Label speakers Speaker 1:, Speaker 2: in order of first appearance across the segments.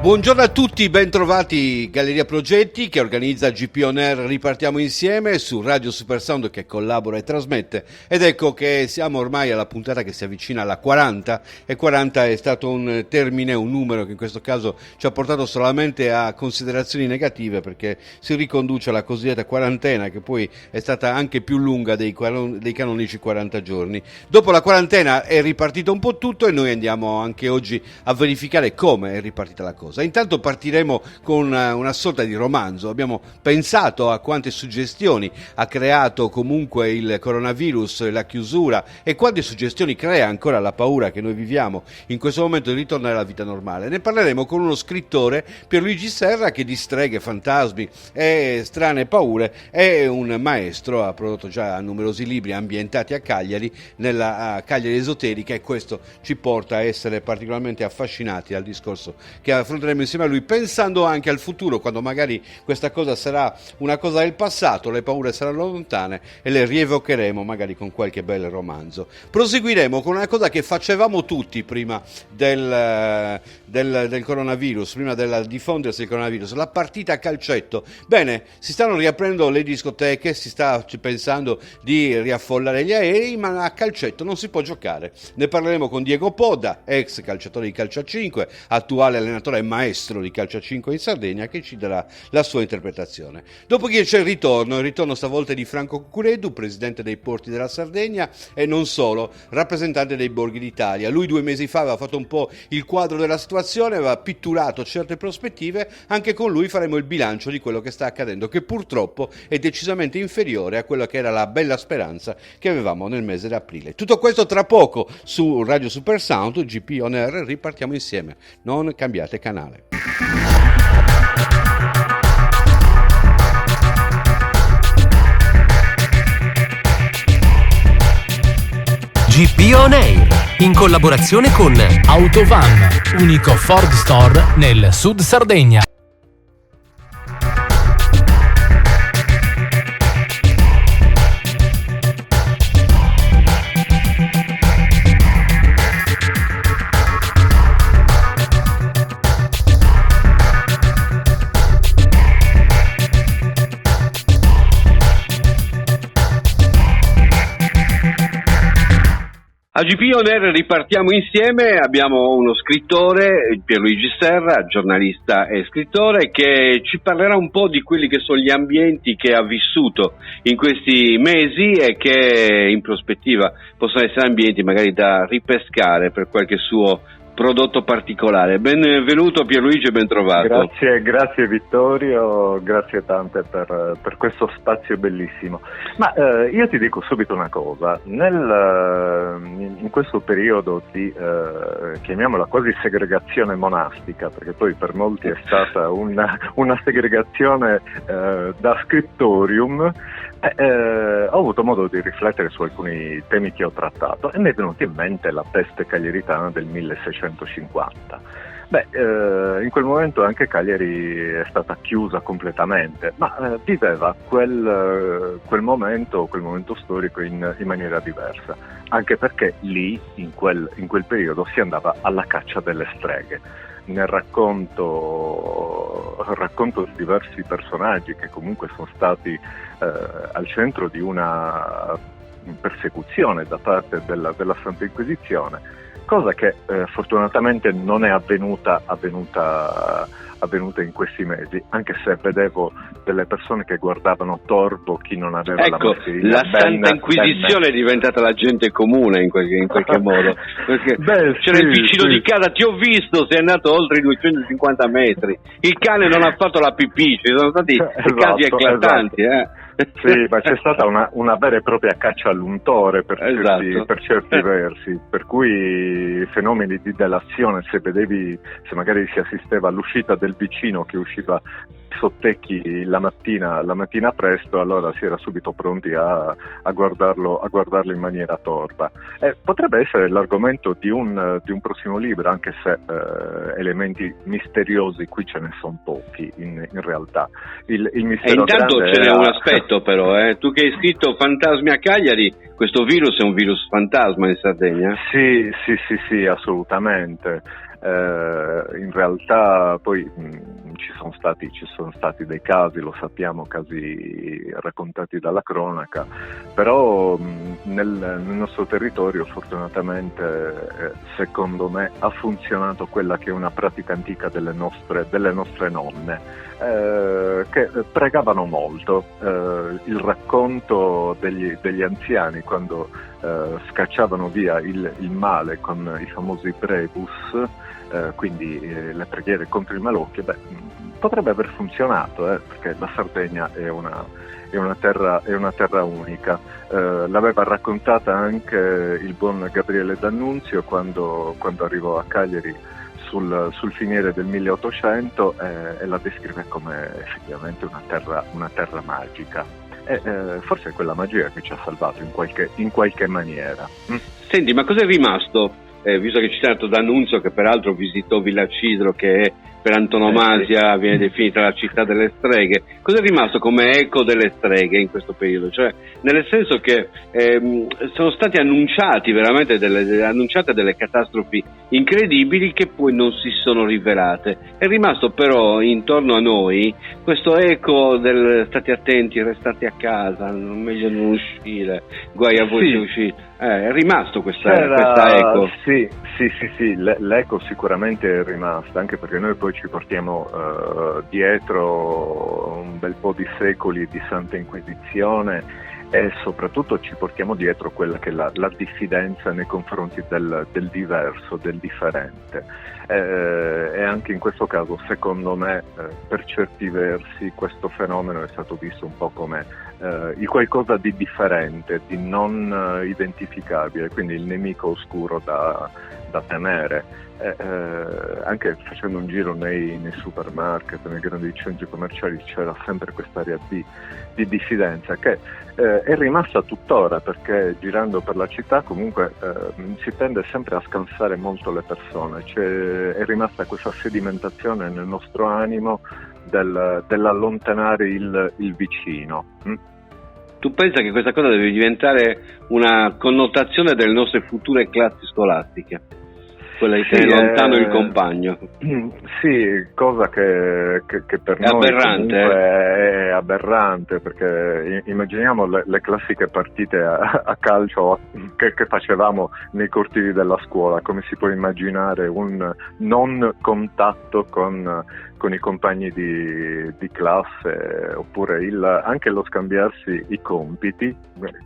Speaker 1: Buongiorno a tutti, bentrovati. Galleria Progetti che organizza GP On Air Ripartiamo Insieme su Radio Supersound che collabora e trasmette, ed ecco che siamo ormai alla puntata che si avvicina alla 40, e 40 è stato un termine, un numero che in questo caso ci ha portato solamente a considerazioni negative, perché si riconduce alla cosiddetta quarantena, che poi è stata anche più lunga dei canonici 40 giorni. Dopo la quarantena è ripartito un po' tutto e noi andiamo anche oggi a verificare come è ripartita la cosa. Intanto partiremo con una sorta di romanzo. Abbiamo pensato a quante suggestioni ha creato comunque il coronavirus, la chiusura, e quante suggestioni crea ancora la paura che noi viviamo in questo momento di ritornare alla vita normale. Ne parleremo con uno scrittore, Pierluigi Serra, che di streghe, fantasmi e strane paure è un maestro, ha prodotto già numerosi libri ambientati a Cagliari, nella Cagliari esoterica, e questo ci porta a essere particolarmente affascinati al discorso che affronteremo insieme a lui, pensando anche al futuro, quando magari questa cosa sarà una cosa del passato, le paure saranno lontane e le rievocheremo magari con qualche bel romanzo. Proseguiremo con una cosa che facevamo tutti prima del coronavirus, prima del diffondersi del coronavirus, la partita a calcetto. Bene, si stanno riaprendo le discoteche, si sta pensando di riaffollare gli aerei, ma a calcetto non si può giocare. Ne parleremo con Diego Podda, ex calciatore di calcio a 5, attuale allenatore e maestro di calcio a 5 in Sardegna, che ci darà la sua interpretazione. Dopodiché c'è il ritorno stavolta di Franco Cucureddu, presidente dei porti della Sardegna e non solo, rappresentante dei borghi d'Italia. Lui 2 mesi fa aveva fatto un po' il quadro della situazione, aveva pitturato certe prospettive. Anche con lui faremo il bilancio di quello che sta accadendo, che purtroppo è decisamente inferiore a quella che era la bella speranza che avevamo nel mese di aprile. Tutto questo tra poco su Radio Supersound, GP On Air, ripartiamo insieme. Non cambiate canale.
Speaker 2: GP On Air, in collaborazione con
Speaker 3: Autovan, unico Ford Store nel Sud Sardegna.
Speaker 1: A GP On Air ripartiamo insieme, abbiamo uno scrittore, Pierluigi Serra, giornalista e scrittore, che ci parlerà un po' di quelli che sono gli ambienti che ha vissuto in questi mesi e che in prospettiva possono essere ambienti magari da ripescare per qualche suo prodotto particolare. Benvenuto Pierluigi e ben trovato.
Speaker 4: Grazie Vittorio, grazie tante per questo spazio bellissimo. Ma io ti dico subito una cosa, in questo periodo di chiamiamola quasi segregazione monastica, perché poi per molti è stata una segregazione da scriptorium, ho avuto modo di riflettere su alcuni temi che ho trattato e mi è venuta in mente la peste cagliaritana del 1650. In quel momento anche Cagliari è stata chiusa completamente, ma viveva quel momento storico in maniera diversa, anche perché lì, in quel periodo, si andava alla caccia delle streghe. Nel racconto di diversi personaggi che comunque sono stati al centro di una persecuzione da parte della Santa Inquisizione, cosa che fortunatamente non è avvenuta in questi mesi, anche se vedevo delle persone che guardavano torvo chi non aveva la mascherina.
Speaker 1: La Santa Inquisizione è diventata la gente comune in qualche modo, perché c'era il vicino di casa, ti ho visto, sei andato oltre i 250 metri, il cane non ha fatto la pipì, ci sono stati casi eclatanti.
Speaker 4: Sì, ma c'è stata una vera e propria caccia all'untore per certi versi, per cui fenomeni di delazione, se magari si assisteva all'uscita del vicino che usciva sottecchi la mattina presto, allora si era subito pronti a guardarlo in maniera torva. Potrebbe essere l'argomento di un prossimo libro, anche se elementi misteriosi qui ce ne sono pochi in realtà. Il mistero
Speaker 1: intanto ce n'è un aspetto però, tu che hai scritto Fantasmi a Cagliari, questo virus è un virus fantasma in Sardegna?
Speaker 4: Sì, assolutamente. In realtà poi ci sono stati dei casi, lo sappiamo, casi raccontati dalla cronaca, però nel nostro territorio fortunatamente secondo me ha funzionato quella che è una pratica antica delle nostre nonne, che pregavano molto. Il racconto degli anziani quando scacciavano via il male con i famosi prebus, quindi le preghiere contro i malocchi, potrebbe aver funzionato, perché la Sardegna è una terra unica. L'aveva raccontata anche il buon Gabriele D'Annunzio quando arrivò a Cagliari sul finire del 1800, e la descrive come effettivamente una terra magica. Forse è quella magia che ci ha salvato in qualche maniera.
Speaker 1: Senti, ma cosa è rimasto? Visto che ci c'è stato D'Annunzio, che peraltro visitò Villacidro, che è per antonomasia viene definita la città delle streghe, cosa è rimasto come eco delle streghe in questo periodo? Cioè, nel senso che sono stati annunciate delle catastrofi incredibili che poi non si sono rivelate. È rimasto però intorno a noi questo eco del state attenti, restate a casa, meglio non uscire, guai a voi se uscite. È rimasto questa eco.
Speaker 4: Sì, l'eco sicuramente è rimasta, anche perché noi poi ci portiamo dietro un bel po' di secoli di Santa Inquisizione, e soprattutto ci portiamo dietro quella che è la diffidenza nei confronti del diverso, del differente. E anche in questo caso, secondo me, per certi versi questo fenomeno è stato visto un po' come il qualcosa di differente, di non identificabile, quindi il nemico oscuro da temere. Anche facendo un giro nei supermarket, nei grandi centri commerciali, c'era sempre quest'area di diffidenza che è rimasta tuttora, perché girando per la città comunque si tende sempre a scansare molto le persone, è rimasta questa sedimentazione nel nostro animo dell'allontanare il vicino.
Speaker 1: Tu pensa che questa cosa deve diventare una connotazione delle nostre future classi scolastiche? Quella di tenere lontano il compagno.
Speaker 4: Sì, cosa che per noi
Speaker 1: aberrante,
Speaker 4: è aberrante, perché immaginiamo le classiche partite a calcio che facevamo nei cortili della scuola. Come si può immaginare un non contatto con i compagni di classe, oppure anche lo scambiarsi i compiti,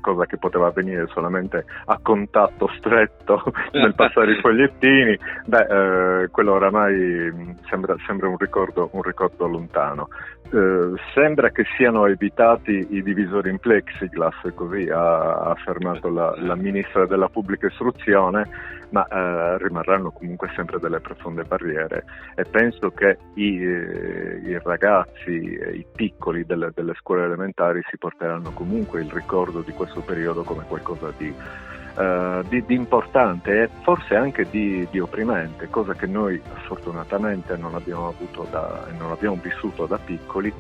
Speaker 4: cosa che poteva avvenire solamente a contatto stretto nel passare i fogliettini. Quello oramai sembra un ricordo lontano. Sembra che siano evitati i divisori in plexiglass, così ha affermato la ministra della pubblica istruzione, ma rimarranno comunque sempre delle profonde barriere, e penso che i ragazzi, i piccoli delle scuole elementari si porteranno comunque il ricordo di questo periodo come qualcosa di importante, e forse anche di opprimente, cosa che noi fortunatamente non abbiamo vissuto da piccoli,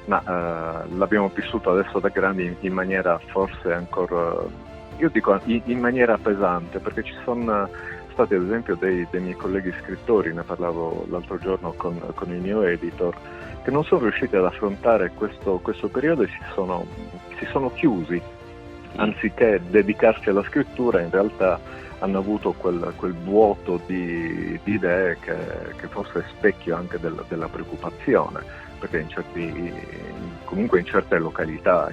Speaker 4: ma l'abbiamo vissuto adesso da grandi in maniera forse ancora, io dico in maniera pesante, perché ci sono stati ad esempio dei miei colleghi scrittori, ne parlavo l'altro giorno con il mio editor, che non sono riusciti ad affrontare questo periodo e si sono chiusi. Anziché dedicarsi alla scrittura, in realtà hanno avuto quel vuoto di idee che forse è specchio anche della preoccupazione, perché comunque in certe località,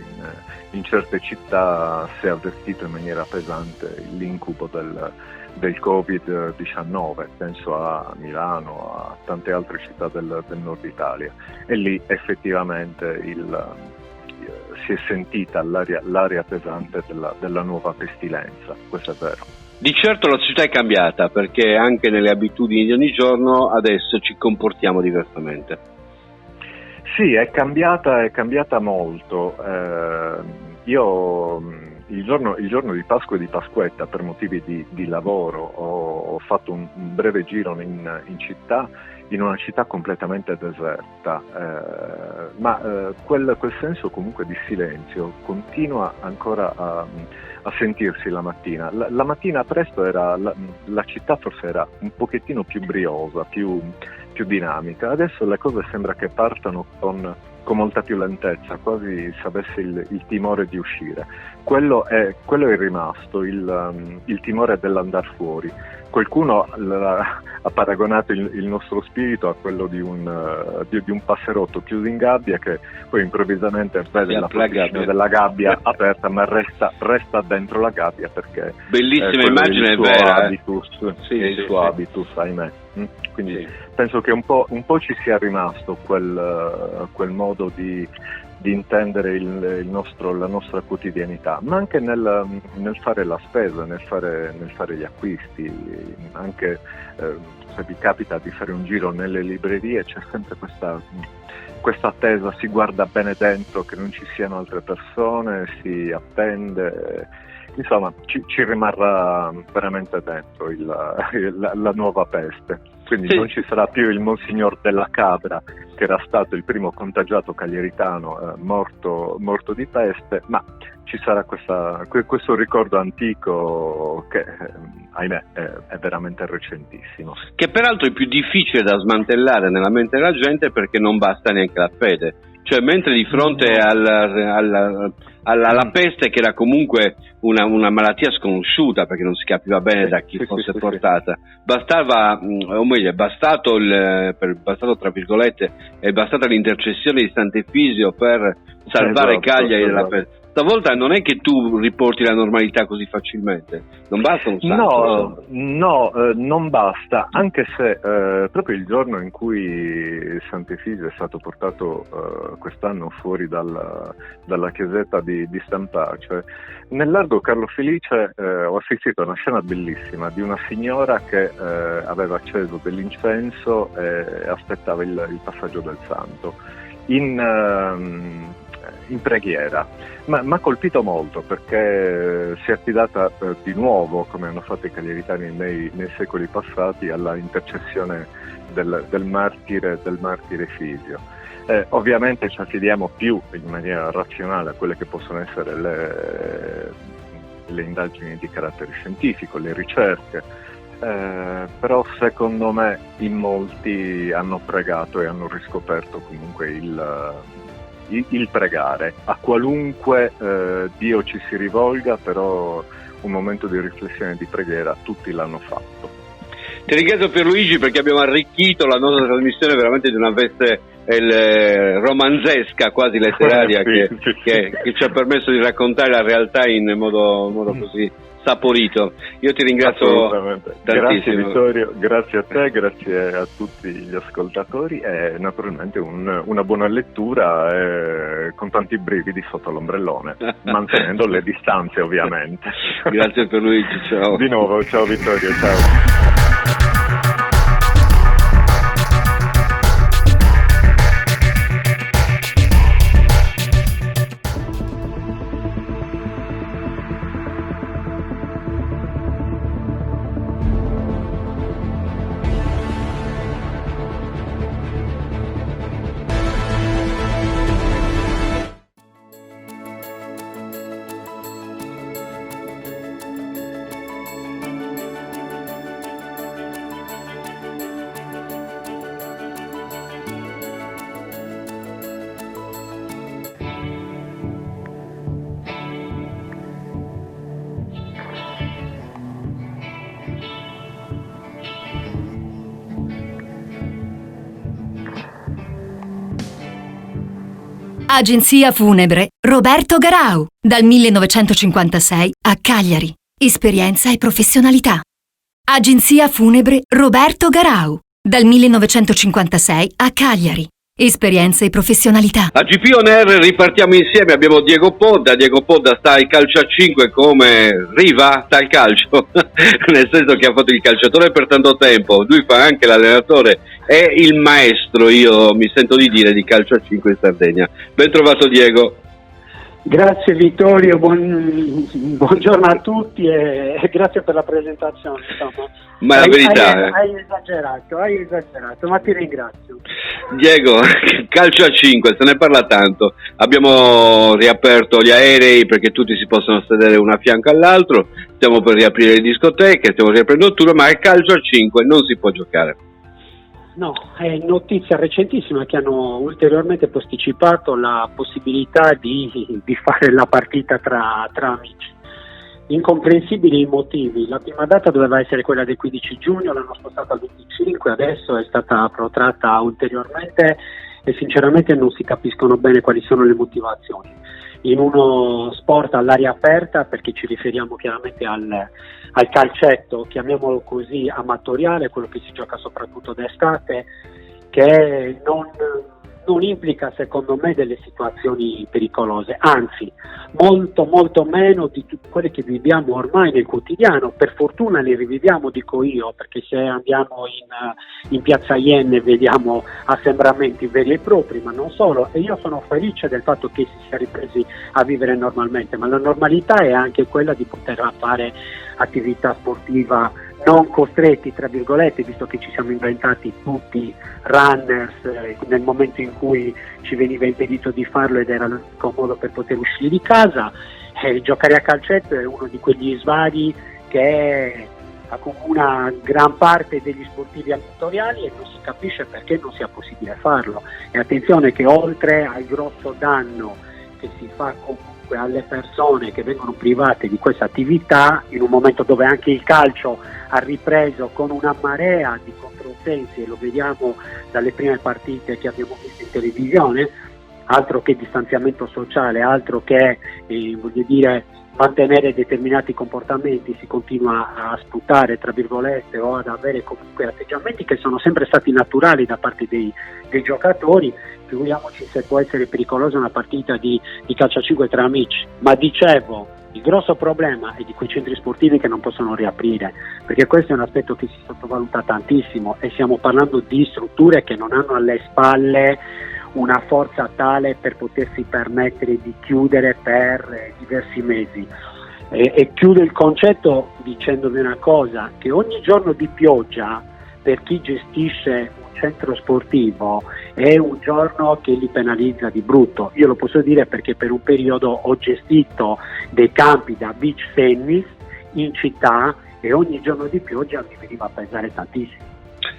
Speaker 4: in certe città si è avvertito in maniera pesante l'incubo del Covid-19, penso a Milano, a tante altre città del nord Italia, e lì effettivamente si è sentita l'aria pesante della nuova pestilenza, questo è vero.
Speaker 1: Di certo la società è cambiata, perché anche nelle abitudini di ogni giorno adesso ci comportiamo diversamente.
Speaker 4: Sì, è cambiata molto. Io il giorno di Pasqua e di Pasquetta, per motivi di lavoro, ho fatto un breve giro in città, in una città completamente deserta, ma quel senso comunque di silenzio continua ancora a a sentirsi la mattina. La mattina presto la città forse era un pochettino più briosa, più dinamica. Adesso le cose sembra che partano con molta più lentezza, quasi se avesse il timore di uscire. Quello è rimasto, il timore dell'andar fuori. Qualcuno ha paragonato il nostro spirito a quello di un passerotto chiuso in gabbia che poi improvvisamente vede la porticina della gabbia aperta, ma resta dentro la gabbia perché
Speaker 5: bellissima immagine, è vera.
Speaker 4: Il suo habitus, ahimè. Quindi penso che un po' ci sia rimasto quel modo di intendere la nostra quotidianità, ma anche nel fare la spesa, nel fare gli acquisti, anche se vi capita di fare un giro nelle librerie c'è sempre questa attesa, si guarda bene dentro che non ci siano altre persone, si attende, insomma ci rimarrà veramente dentro la nuova peste. Quindi non ci sarà più il Monsignor della Cabra, che era stato il primo contagiato cagliaritano morto di peste, ma ci sarà questo ricordo antico che, ahimè, è veramente recentissimo.
Speaker 5: Che peraltro è più difficile da smantellare nella mente della gente perché non basta neanche la fede. Cioè, mentre di fronte alla peste, che era comunque una malattia sconosciuta perché non si capiva bene da chi fosse portata, bastava, o meglio, è bastato tra virgolette, è bastata l'intercessione di Sant'Efisio per salvare Cagliari dalla peste. Stavolta non è che tu riporti la normalità così facilmente, non basta un santo.
Speaker 4: No, non basta, anche se proprio il giorno in cui Sant'Efisio è stato portato quest'anno fuori dalla chiesetta di San Pace, nel largo Carlo Felice ho assistito a una scena bellissima di una signora che aveva acceso dell'incenso e aspettava il passaggio del santo in preghiera, ma mi ha colpito molto perché si è affidata di nuovo, come hanno fatto i cagliaritani nei secoli passati, alla intercessione del martire Fisio. Ovviamente ci affidiamo più in maniera razionale a quelle che possono essere le indagini di carattere scientifico, le ricerche, però secondo me in molti hanno pregato e hanno riscoperto comunque il pregare. A qualunque Dio ci si rivolga, però un momento di riflessione e di preghiera tutti l'hanno fatto.
Speaker 5: Ti ringrazio Pierluigi perché abbiamo arricchito la nostra trasmissione veramente di una veste romanzesca, quasi letteraria, che ci ha permesso di raccontare la realtà in modo così saporito. Io ti ringrazio tantissimo.
Speaker 4: Grazie Vittorio, grazie a te, grazie a tutti gli ascoltatori e naturalmente una buona lettura con tanti brividi sotto l'ombrellone, mantenendo le distanze ovviamente.
Speaker 5: Grazie per Luigi, ciao.
Speaker 4: Di nuovo, ciao Vittorio, ciao.
Speaker 6: Agenzia Funebre Roberto Garau, dal 1956 a Cagliari. Esperienza e professionalità. Agenzia Funebre Roberto Garau, dal 1956 a Cagliari. Esperienza e professionalità.
Speaker 5: A GP On Air ripartiamo insieme, abbiamo Diego Podda sta al calcio a 5 come Riva sta al calcio, nel senso che ha fatto il calciatore per tanto tempo, lui fa anche l'allenatore, è il maestro, io mi sento di dire, di calcio a 5 in Sardegna. Ben trovato Diego.
Speaker 7: Grazie Vittorio, buongiorno a tutti e grazie per la presentazione. Insomma.
Speaker 5: Ma la verità
Speaker 7: hai esagerato, ma ti ringrazio.
Speaker 5: Diego, calcio a 5, se ne parla tanto. Abbiamo riaperto gli aerei perché tutti si possono sedere uno a fianco all'altro, stiamo per riaprire le discoteche, stiamo riaprendo tutto, ma il calcio a 5 non si può giocare.
Speaker 7: No, è notizia recentissima che hanno ulteriormente posticipato la possibilità di fare la partita tra amici. Incomprensibili i motivi. La prima data doveva essere quella del 15 giugno, l'hanno spostata al 25, adesso è stata protratta ulteriormente e sinceramente non si capiscono bene quali sono le motivazioni. In uno sport all'aria aperta, perché ci riferiamo chiaramente al calcetto, chiamiamolo così, amatoriale, quello che si gioca soprattutto d'estate, che non implica secondo me delle situazioni pericolose, anzi molto meno di tutte quelle che viviamo ormai nel quotidiano. Per fortuna le riviviamo, dico io, perché se andiamo in piazza Ienne vediamo assembramenti veri e propri, ma non solo, e io sono felice del fatto che si sia ripresi a vivere normalmente, ma la normalità è anche quella di poter fare attività sportiva non costretti, tra virgolette, visto che ci siamo inventati tutti runners nel momento in cui ci veniva impedito di farlo ed era l'unico modo per poter uscire di casa. Giocare a calcetto è uno di quegli svari che accomuna gran parte degli sportivi amatoriali e non si capisce perché non sia possibile farlo. E attenzione che oltre al grosso danno che si fa comunque alle persone che vengono private di questa attività, in un momento dove anche il calcio ha ripreso con una marea di controsensi, e lo vediamo dalle prime partite che abbiamo visto in televisione, altro che distanziamento sociale, altro che mantenere determinati comportamenti, si continua a sputare, tra virgolette, o ad avere comunque atteggiamenti che sono sempre stati naturali da parte dei giocatori. Figuriamoci se può essere pericolosa una partita di calcio a 5 tra amici. Ma dicevo, il grosso problema è di quei centri sportivi che non possono riaprire, perché questo è un aspetto che si sottovaluta tantissimo, e stiamo parlando di strutture che non hanno alle spalle una forza tale per potersi permettere di chiudere per diversi mesi. E chiudo il concetto dicendovi una cosa, che ogni giorno di pioggia per chi gestisce un centro sportivo è un giorno che li penalizza di brutto. Io lo posso dire perché per un periodo ho gestito dei campi da beach tennis in città e ogni giorno di pioggia mi veniva a pesare tantissimo.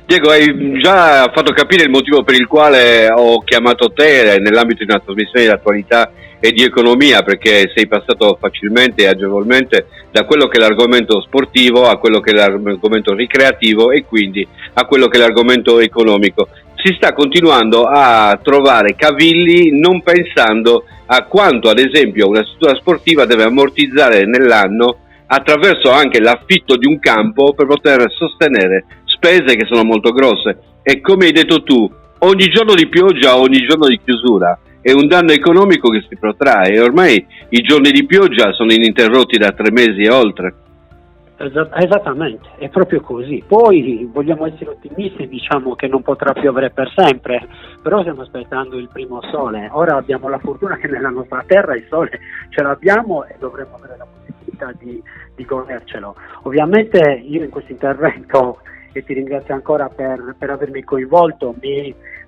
Speaker 5: Diego, hai già fatto capire il motivo per il quale ho chiamato te nell'ambito di una trasmissione di attualità e di economia, perché sei passato facilmente e agevolmente da quello che è l'argomento sportivo a quello che è l'argomento ricreativo e quindi a quello che è l'argomento economico. Si sta continuando a trovare cavilli non pensando a quanto, ad esempio, una struttura sportiva deve ammortizzare nell'anno attraverso anche l'affitto di un campo per poter sostenere spese che sono molto grosse. E come hai detto tu, ogni giorno di pioggia, ogni giorno di chiusura è un danno economico che si protrae, e ormai i giorni di pioggia sono ininterrotti da 3 mesi e oltre.
Speaker 7: Esattamente, è proprio così. Poi vogliamo essere ottimisti, diciamo che non potrà piovere per sempre, però stiamo aspettando il primo sole. Ora abbiamo la fortuna che nella nostra terra il sole ce l'abbiamo e dovremmo avere la possibilità di godercelo. Ovviamente io in questo intervento, e ti ringrazio ancora per avermi coinvolto,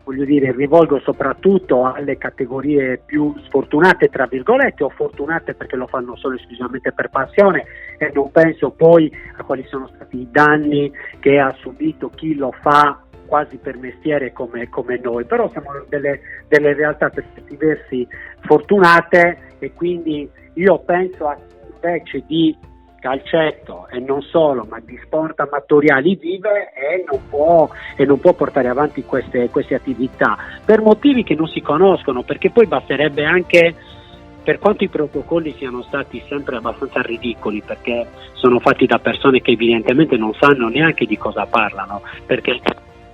Speaker 7: rivolgo soprattutto alle categorie più sfortunate, tra virgolette, o fortunate perché lo fanno solo esclusivamente per passione, e non penso poi a quali sono stati i danni che ha subito chi lo fa quasi per mestiere come noi. Però siamo delle realtà per certi versi fortunate, e quindi io penso a chi invece di calcetto e non solo, ma di sport amatoriali vive e non può portare avanti queste attività per motivi che non si conoscono, perché poi basterebbe anche, per quanto i protocolli siano stati sempre abbastanza ridicoli, perché sono fatti da persone che evidentemente non sanno neanche di cosa parlano, perché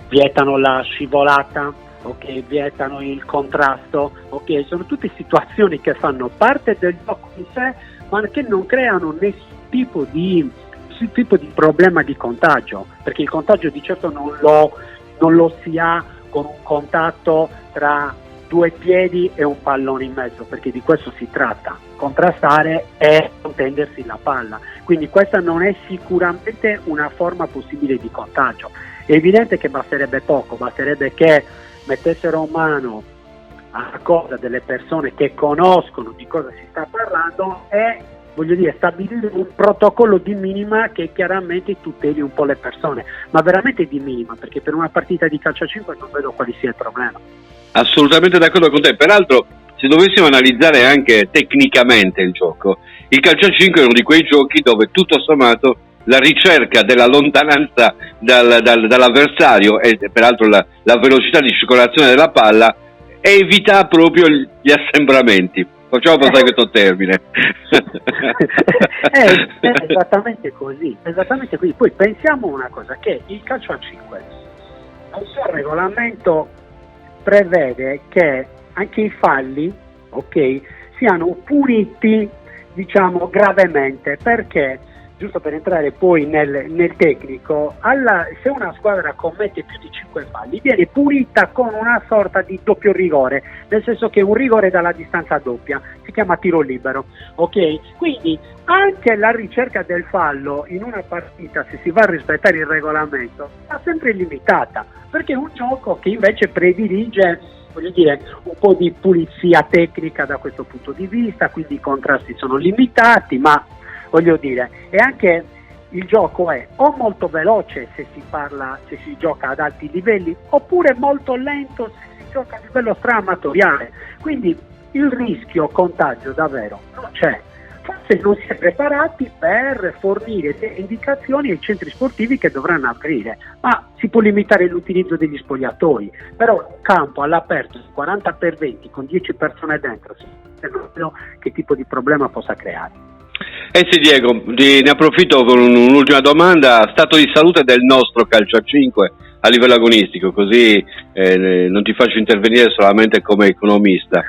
Speaker 7: vietano la scivolata, ok, vietano il contrasto, ok, sono tutte situazioni che fanno parte del gioco in sé, ma che non creano nessun tipo di problema di contagio, perché il contagio di certo non lo si ha con un contatto tra 2 piedi e un pallone in mezzo, perché di questo si tratta, contrastare e contendersi la palla. Quindi questa non è sicuramente una forma possibile di contagio. È evidente che basterebbe poco, basterebbe che mettessero mano alla cosa delle persone che conoscono di cosa si sta parlando e, voglio dire, stabilire un protocollo di minima che chiaramente tuteli un po' le persone, ma veramente di minima, perché per una partita di calcio a 5 non vedo quale sia il problema.
Speaker 5: Assolutamente d'accordo con te. Peraltro, se dovessimo analizzare anche tecnicamente il gioco, il calcio a 5 è uno di quei giochi dove tutto sommato la ricerca della lontananza dall'avversario e peraltro la velocità di circolazione della palla evita proprio gli assembramenti. Facciamo passare questo termine.
Speaker 7: È esattamente così. Poi pensiamo una cosa, che il calcio a 5, il suo regolamento prevede che anche i falli, ok, siano puniti, diciamo, gravemente, perché, giusto per entrare poi nel tecnico, se una squadra commette più di 5 falli viene punita con una sorta di doppio rigore, nel senso che un rigore dalla distanza doppia, si chiama tiro libero, ok? Quindi anche la ricerca del fallo in una partita, se si va a rispettare il regolamento, è sempre limitata, perché è un gioco che invece predilige, voglio dire, un po' di pulizia tecnica da questo punto di vista, quindi i contrasti sono limitati, ma voglio dire, e anche il gioco è o molto veloce se si gioca ad alti livelli, oppure molto lento se si gioca a livello amatoriale. Quindi il rischio contagio davvero non c'è. Forse non si è preparati per fornire delle indicazioni ai centri sportivi che dovranno aprire, ma si può limitare l'utilizzo degli spogliatoi, però un campo all'aperto 40x20 con 10 persone dentro, non vedo che tipo di problema possa creare.
Speaker 5: Sì, Diego, ne approfitto con un'ultima domanda. Stato di salute del nostro calcio a 5 a livello agonistico, così non ti faccio intervenire solamente come economista.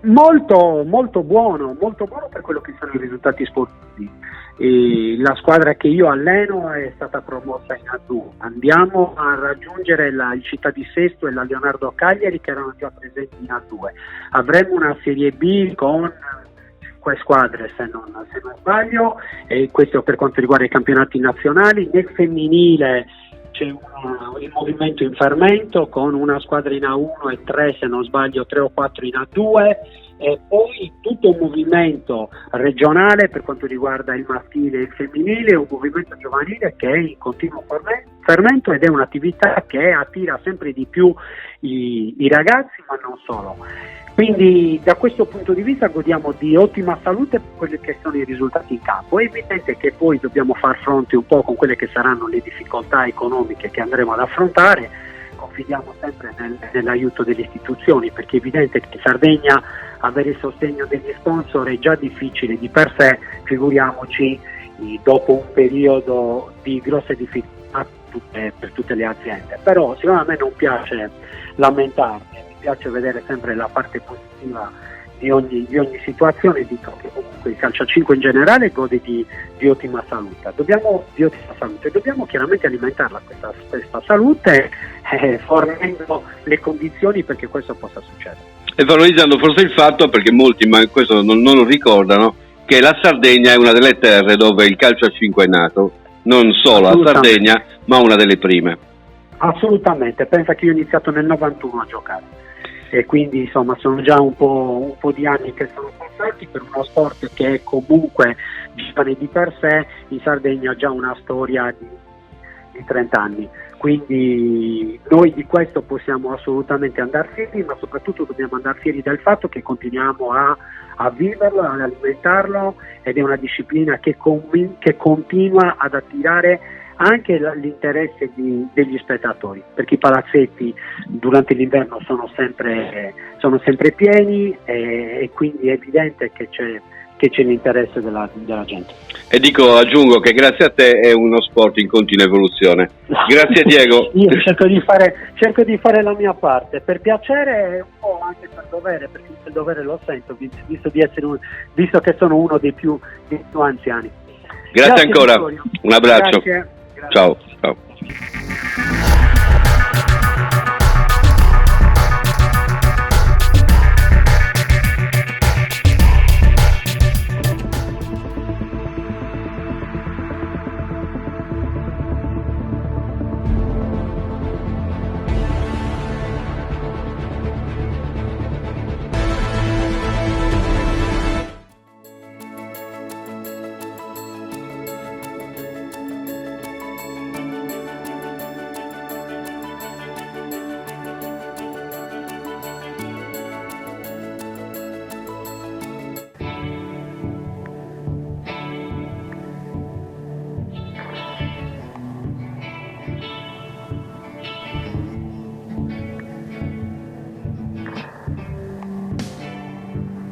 Speaker 7: Molto buono per quello che sono i risultati sportivi. La squadra che io alleno è stata promossa in A2. Andiamo a raggiungere il Città di Sesto e la Leonardo Cagliari, che erano già presenti in A2. Avremo una Serie B con 5 squadre se non sbaglio, e questo per quanto riguarda i campionati nazionali. Nel femminile c'è un movimento in fermento con una squadra in A1 e 3, se non sbaglio 3 o 4 in A2, e poi tutto un movimento regionale per quanto riguarda il maschile e il femminile, un movimento giovanile che è in continuo fermento ed è un'attività che attira sempre di più i ragazzi, ma non solo. Quindi da questo punto di vista godiamo di ottima salute per quelli che sono i risultati in campo. È evidente che poi dobbiamo far fronte un po' con quelle che saranno le difficoltà economiche che andremo ad affrontare. Confidiamo sempre nell'aiuto delle istituzioni, perché è evidente che in Sardegna avere il sostegno degli sponsor è già difficile di per sé, figuriamoci dopo un periodo di grosse difficoltà per tutte le aziende. Però secondo me non piace lamentarmi, mi piace vedere sempre la parte positiva di ogni situazione, e dico che comunque il calcio a 5 in generale gode di ottima salute. Dobbiamo chiaramente alimentarla questa salute, fornendo le condizioni perché questo possa succedere.
Speaker 5: E valorizzando forse il fatto, perché molti ma questo non lo ricordano, che la Sardegna è una delle terre dove il calcio a 5 è nato, non solo a Sardegna, ma una delle prime.
Speaker 7: Assolutamente, pensa che io ho iniziato nel 91 a giocare, e quindi insomma sono già un po' di anni che sono passati per uno sport che è comunque giovane di per sé. In Sardegna ha già una storia di 30 anni, quindi noi di questo possiamo assolutamente andare fieri, ma soprattutto dobbiamo andare fieri del fatto che continuiamo a viverlo, ad alimentarlo, ed è una disciplina che continua ad attirare anche l'interesse degli spettatori, perché i palazzetti durante l'inverno sono sempre pieni, e quindi è evidente che c'è l'interesse della gente.
Speaker 5: E aggiungo che grazie a te è uno sport in continua evoluzione. Grazie Diego.
Speaker 7: Io cerco di fare la mia parte, per piacere e un po' anche per dovere, perché il dovere lo sento, visto che sono uno dei più anziani.
Speaker 5: Grazie ancora,
Speaker 7: Vittorio.
Speaker 5: Un abbraccio.
Speaker 7: Grazie.
Speaker 5: Ciao.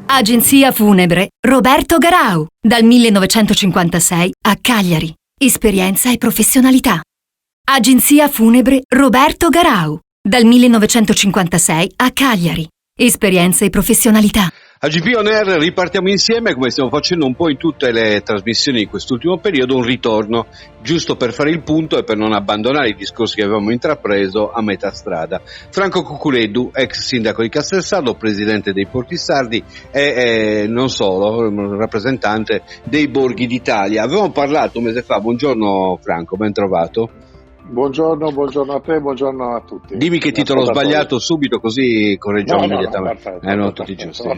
Speaker 6: Agenzia Funebre Roberto Garau, dal 1956 a Cagliari. Esperienza e professionalità. Agenzia Funebre Roberto Garau, dal 1956 a Cagliari. Esperienza e professionalità.
Speaker 1: A GP On Air ripartiamo insieme, come stiamo facendo un po' in tutte le trasmissioni di quest'ultimo periodo, un ritorno giusto per fare il punto e per non abbandonare i discorsi che avevamo intrapreso a metà strada. Franco Cuculeddu, ex sindaco di Castelsardo, presidente dei Porti Sardi e non solo, rappresentante dei Borghi d'Italia. Avevamo parlato un mese fa, buongiorno Franco, ben trovato.
Speaker 8: Buongiorno a te, buongiorno a tutti.
Speaker 1: Dimmi che titolo ho sbagliato subito, così correggiamo immediatamente.
Speaker 8: No,
Speaker 1: tutti giusti.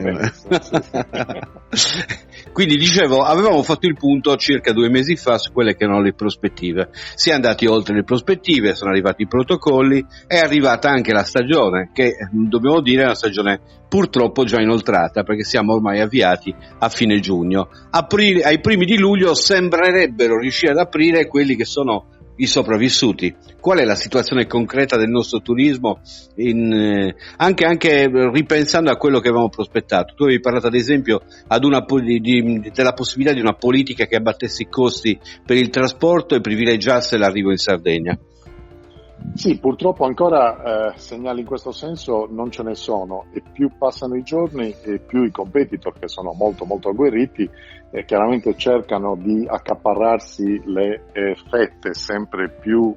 Speaker 8: Sì.
Speaker 1: Quindi dicevo, avevamo fatto il punto circa 2 mesi fa su quelle che erano le prospettive. Si è andati oltre le prospettive, sono arrivati i protocolli, è arrivata anche la stagione, che dobbiamo dire è una stagione purtroppo già inoltrata, perché siamo ormai avviati a fine giugno. Ai primi di luglio sembrerebbero riuscire ad aprire quelli che sono i sopravvissuti. Qual è la situazione concreta del nostro turismo, anche ripensando a quello che avevamo prospettato? Tu avevi parlato ad esempio della possibilità di una politica che abbattesse i costi per il trasporto e privilegiasse l'arrivo in Sardegna.
Speaker 8: Sì, purtroppo ancora segnali in questo senso non ce ne sono, e più passano i giorni e più i competitor, che sono molto molto agguerriti, chiaramente cercano di accaparrarsi le fette sempre più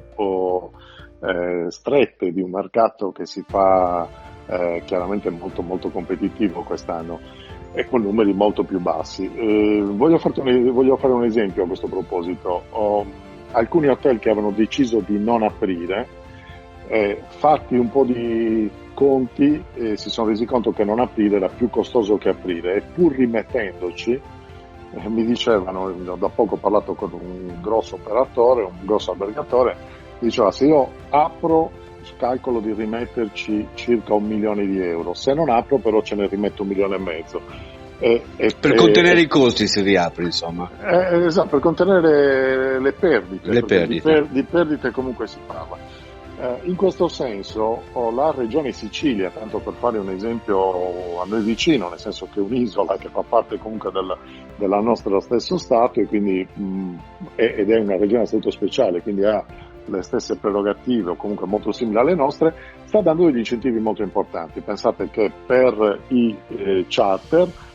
Speaker 8: strette di un mercato che si fa chiaramente molto molto competitivo quest'anno e con numeri molto più bassi. Voglio fare un esempio a questo proposito. Alcuni hotel che avevano deciso di non aprire, fatti un po' di conti, si sono resi conto che non aprire era più costoso che aprire, e pur rimettendoci, mi dicevano, da poco ho parlato con un grosso operatore, un grosso albergatore, diceva: se io apro calcolo di rimetterci circa 1 milione di euro, se non apro però ce ne rimetto 1,5 milioni.
Speaker 1: Per contenere i costi si riapre, insomma.
Speaker 8: Esatto, per contenere le perdite. Di perdite comunque si parla. In questo senso la regione Sicilia, tanto per fare un esempio a noi vicino, nel senso che è un'isola che fa parte comunque della nostra stesso Stato, e quindi ed è una regione a statuto speciale, quindi ha le stesse prerogative o comunque molto simili alle nostre, sta dando degli incentivi molto importanti. Pensate che per i charter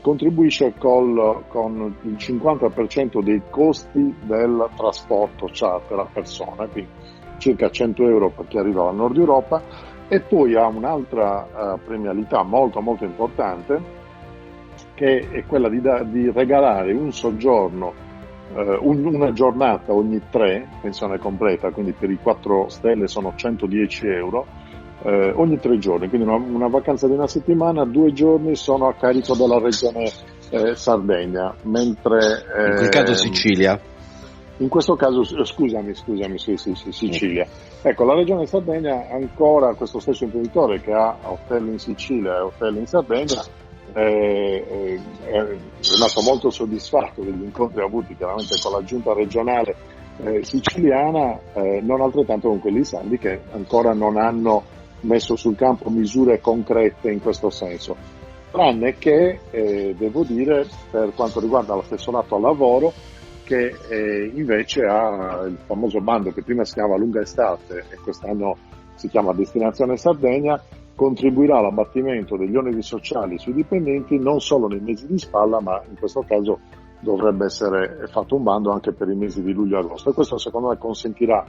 Speaker 8: contribuisce con il 50% dei costi del trasporto charter a persona, quindi circa 100 euro per chi arriva dal nord Europa, e poi ha un'altra premialità molto molto importante, che è quella di regalare un soggiorno, una giornata ogni 3, pensione completa, quindi per i 4 stelle sono 110 euro, ogni 3 giorni, quindi una vacanza di una settimana, 2 giorni sono a carico della regione Sardegna, mentre
Speaker 1: in quel caso Sicilia.
Speaker 8: In questo caso, scusami, sì, Sicilia. Ecco, la regione Sardegna ancora questo stesso imprenditore che ha hotel in Sicilia e hotel in Sardegna è rimasto molto soddisfatto degli incontri avuti chiaramente con la giunta regionale siciliana, non altrettanto con quelli sardi, che ancora non hanno messo sul campo misure concrete in questo senso, tranne che devo dire, per quanto riguarda l'assessorato al lavoro, che invece ha il famoso bando che prima si chiamava Lunga Estate e quest'anno si chiama Destinazione Sardegna, contribuirà all'abbattimento degli oneri sociali sui dipendenti non solo nei mesi di spalla, ma in questo caso dovrebbe essere fatto un bando anche per i mesi di luglio e agosto, e questo secondo me consentirà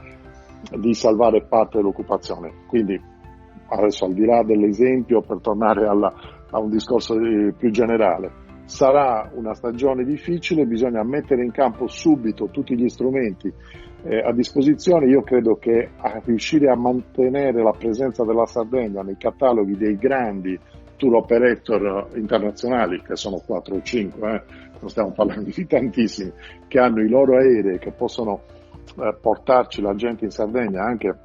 Speaker 8: di salvare parte dell'occupazione. Quindi adesso, al di là dell'esempio, per tornare a un discorso più generale, sarà una stagione difficile, bisogna mettere in campo subito tutti gli strumenti a disposizione. Io credo che a riuscire a mantenere la presenza della Sardegna nei cataloghi dei grandi tour operator internazionali, che sono 4 o 5, non stiamo parlando di tantissimi, che hanno i loro aerei che possono portarci la gente in Sardegna anche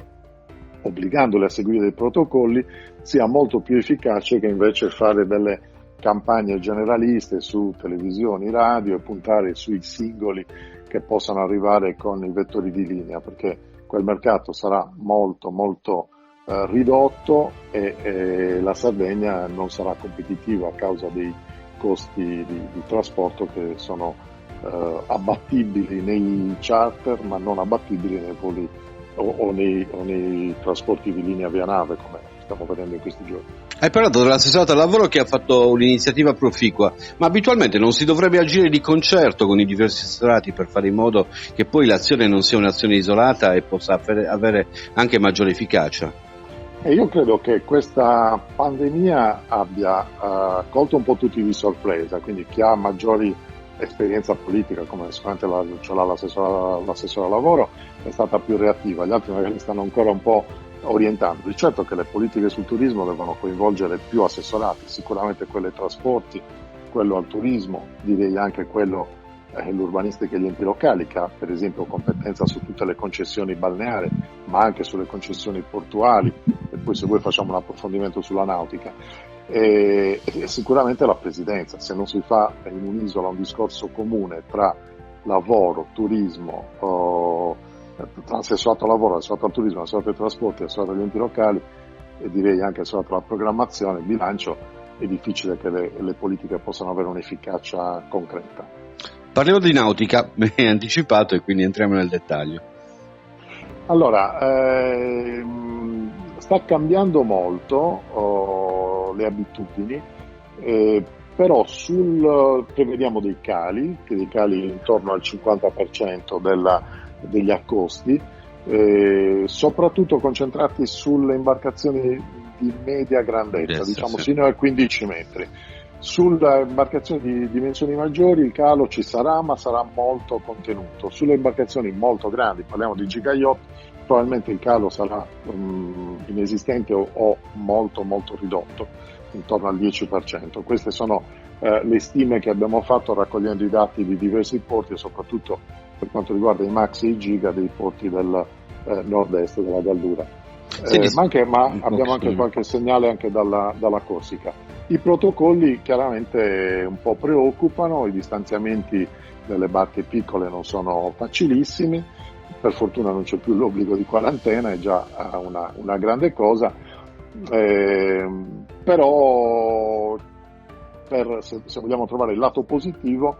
Speaker 8: obbligandoli a seguire dei protocolli, sia molto più efficace che invece fare delle campagne generaliste su televisioni, radio, e puntare sui singoli che possano arrivare con i vettori di linea, perché quel mercato sarà molto molto ridotto e la Sardegna non sarà competitiva a causa dei costi di trasporto che sono abbattibili nei charter ma non abbattibili nei voli o nei trasporti di linea via nave, come stiamo vedendo in questi giorni.
Speaker 1: Hai parlato dell'assessorato al lavoro che ha fatto un'iniziativa proficua, ma abitualmente non si dovrebbe agire di concerto con i diversi assessorati per fare in modo che poi l'azione non sia un'azione isolata e possa avere anche maggiore efficacia?
Speaker 8: E io credo che questa pandemia abbia colto un po' tutti di sorpresa, quindi chi ha maggiori esperienza politica, come sicuramente ce l'ha l'assessore al lavoro, è stata più reattiva, gli altri magari stanno ancora un po' orientando. Di certo che le politiche sul turismo devono coinvolgere più assessorati, sicuramente quello ai trasporti, quello al turismo, direi anche quello l'urbanistica e gli enti locali, che ha per esempio competenza su tutte le concessioni balneari, ma anche sulle concessioni portuali, e poi se vuoi facciamo un approfondimento sulla nautica. E sicuramente la presidenza, se non si fa in un'isola un discorso comune tra lavoro, turismo, tra assessorato al lavoro, assessorato al turismo, assessorato ai trasporti, assessorato agli enti locali e direi anche assessorato alla programmazione, il bilancio, è difficile che le politiche possano avere un'efficacia concreta.
Speaker 1: Parliamo di nautica, mi hai anticipato e quindi entriamo nel dettaglio.
Speaker 8: Allora, sta cambiando molto le abitudini, però prevediamo dei cali intorno al 50% degli accosti, soprattutto concentrati sulle imbarcazioni di media grandezza, diciamo sino a 15 metri. Sulle imbarcazioni di dimensioni maggiori il calo ci sarà, ma sarà molto contenuto. Sulle imbarcazioni molto grandi, parliamo di gigayacht, probabilmente il calo sarà inesistente o molto molto ridotto, intorno al 10%. Queste sono le stime che abbiamo fatto raccogliendo i dati di diversi porti e soprattutto per quanto riguarda i maxi e i giga dei porti del nord-est della Gallura. Ma abbiamo anche qualche segnale anche dalla Corsica. I protocolli chiaramente un po' preoccupano, i distanziamenti delle barche piccole non sono facilissimi, per fortuna non c'è più l'obbligo di quarantena, è già una grande cosa, però se vogliamo trovare il lato positivo,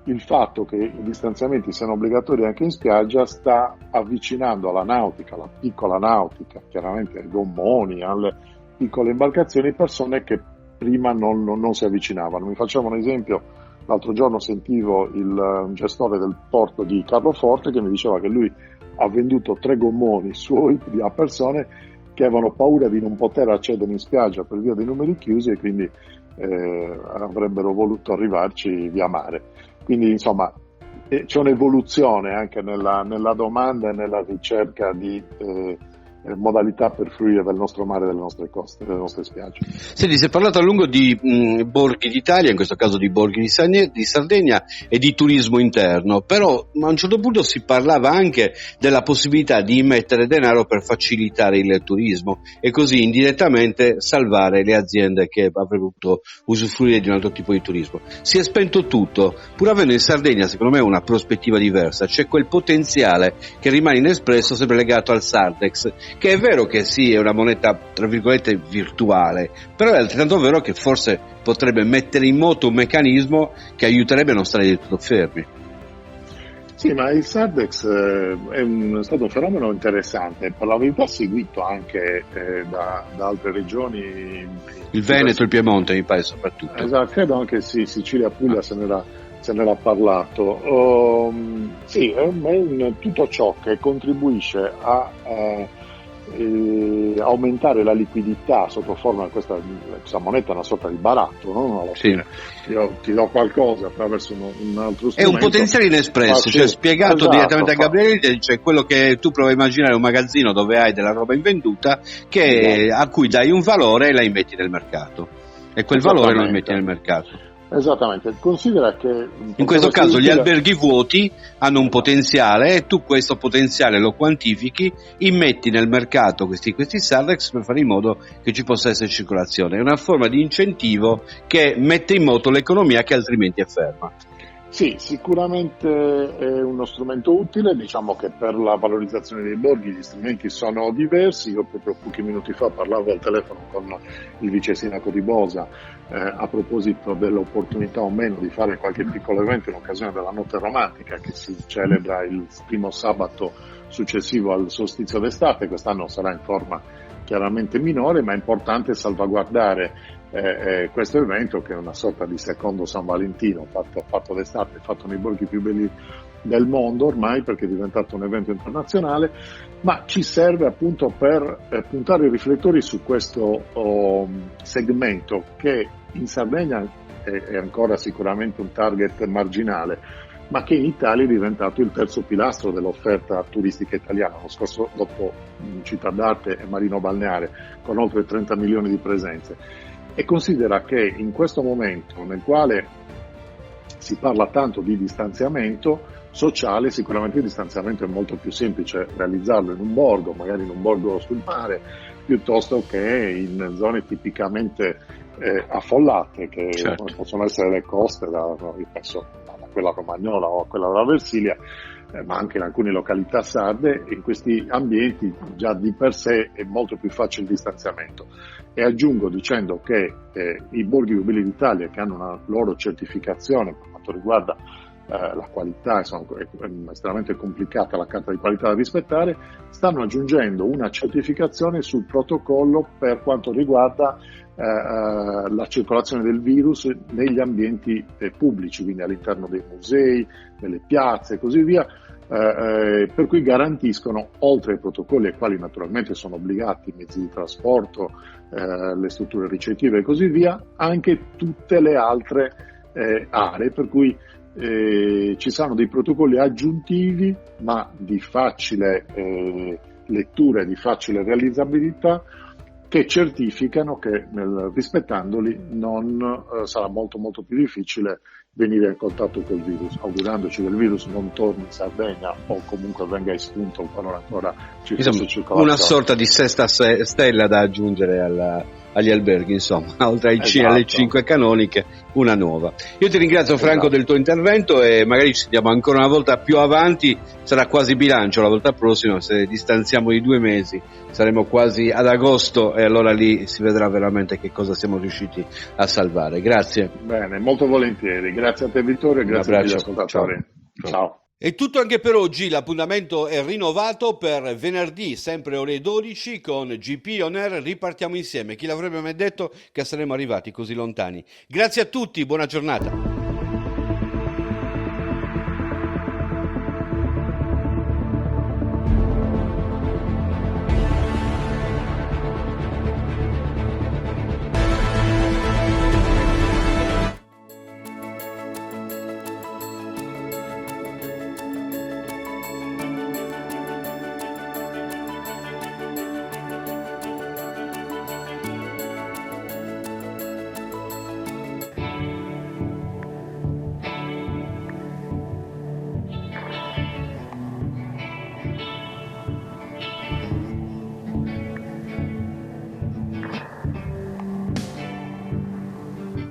Speaker 8: il fatto che i distanziamenti siano obbligatori anche in spiaggia sta avvicinando alla nautica, alla piccola nautica, chiaramente ai gommoni, alle piccole imbarcazioni, persone che prima non si avvicinavano. Mi facciamo un esempio: l'altro giorno sentivo il gestore del porto di Carloforte che mi diceva che lui ha venduto 3 gommoni suoi a persone che avevano paura di non poter accedere in spiaggia per via dei numeri chiusi e quindi avrebbero voluto arrivarci via mare. Quindi insomma c'è un'evoluzione anche nella domanda e nella ricerca di modalità per fruire del nostro mare, delle nostre coste, delle nostre spiagge.
Speaker 1: Senti, si è parlato a lungo di borghi d'Italia, in questo caso di borghi di Sardegna e di turismo interno, però a un certo punto si parlava anche della possibilità di immettere denaro per facilitare il turismo e così indirettamente salvare le aziende che avrebbero potuto usufruire di un altro tipo di turismo. Si è spento tutto, pur avendo in Sardegna secondo me una prospettiva diversa. C'è quel potenziale che rimane inespresso, sempre legato al Sardex, che è vero che sì, è una moneta tra virgolette virtuale, però è altrettanto vero che forse potrebbe mettere in moto un meccanismo che aiuterebbe a non stare del tutto fermi.
Speaker 8: Sì, ma il Sardex è stato un fenomeno interessante, per la verità seguito anche da altre regioni.
Speaker 1: Il Veneto, il Piemonte mi pare soprattutto.
Speaker 8: Esatto, credo anche sì, Sicilia, Puglia se ne era parlato. Sì, è tutto ciò che contribuisce a aumentare la liquidità sotto forma di questa moneta, è una sorta di baratto, no? Alla fine io ti do qualcosa attraverso un altro strumento.
Speaker 1: È un potenziale inespresso, cioè spiegato direttamente a Gabriele, cioè quello che tu provi a immaginare un magazzino dove hai della roba invenduta a cui dai un valore e la immetti nel mercato, e quel valore lo immetti nel mercato.
Speaker 8: Esattamente, considera che
Speaker 1: in questo caso gli alberghi vuoti hanno un potenziale e tu questo potenziale lo quantifichi, immetti nel mercato questi Sardex per fare in modo che ci possa essere circolazione. È una forma di incentivo che mette in moto l'economia che altrimenti è ferma.
Speaker 8: Sì, sicuramente è uno strumento utile, diciamo che per la valorizzazione dei borghi gli strumenti sono diversi. Io proprio pochi minuti fa parlavo al telefono con il vice sindaco di Bosa a proposito dell'opportunità o meno di fare qualche piccolo evento in occasione della notte romantica che si celebra il primo sabato successivo al solstizio d'estate. Quest'anno sarà in forma chiaramente minore, ma è importante salvaguardare questo evento, che è una sorta di secondo San Valentino fatto d'estate, fatto nei borghi più belli del mondo ormai, perché è diventato un evento internazionale, ma ci serve appunto per puntare i riflettori su questo segmento che in Sardegna è ancora sicuramente un target marginale, ma che in Italia è diventato il terzo pilastro dell'offerta turistica italiana. L'anno scorso, dopo Città d'Arte e Marino Balneare, con oltre 30 milioni di presenze. E considera che in questo momento nel quale si parla tanto di distanziamento sociale, sicuramente il distanziamento è molto più semplice realizzarlo in un borgo, magari in un borgo sul mare, piuttosto che in zone tipicamente affollate, che certo, possono essere le coste, io penso a quella romagnola o a quella della Versilia, ma anche in alcune località sarde. In questi ambienti già di per sé è molto più facile il distanziamento. E aggiungo dicendo che i borghi più belli d'Italia, che hanno una loro certificazione per quanto riguarda la qualità, insomma, è estremamente complicata la carta di qualità da rispettare, stanno aggiungendo una certificazione sul protocollo per quanto riguarda la circolazione del virus negli ambienti pubblici, quindi all'interno dei musei, delle piazze e così via, per cui garantiscono, oltre ai protocolli ai quali naturalmente sono obbligati i mezzi di trasporto, le strutture ricettive e così via, anche tutte le altre aree, per cui ci saranno dei protocolli aggiuntivi ma di facile lettura e di facile realizzabilità, che certificano che rispettandoli non sarà molto molto più difficile venire in contatto col virus, augurandoci che il virus non torni in Sardegna o comunque venga espunto qualora ancora ci fosse circolazione.
Speaker 1: Una sorta di sesta stella da aggiungere agli alberghi, insomma, oltre alle 5 canoniche, una nuova. Io ti ringrazio, Franco, del tuo intervento, e magari ci sentiamo ancora una volta più avanti. Sarà quasi bilancio la volta prossima, se distanziamo di 2 mesi saremo quasi ad agosto, e allora lì si vedrà veramente che cosa siamo riusciti a salvare. Grazie.
Speaker 8: Bene, molto volentieri. Grazie a te, Vittorio, e grazie agli ascoltatori. Ciao.
Speaker 1: È tutto anche per oggi. L'appuntamento è rinnovato per venerdì, sempre ore 12, con GP On Air. Ripartiamo insieme. Chi l'avrebbe mai detto che saremmo arrivati così lontani? Grazie a tutti, buona giornata.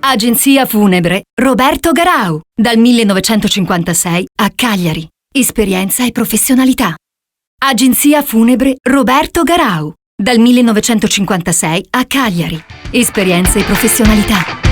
Speaker 6: Agenzia Funebre Roberto Garau, dal 1956 a Cagliari. Esperienza e professionalità. Agenzia Funebre Roberto Garau, dal 1956 a Cagliari. Esperienza e professionalità.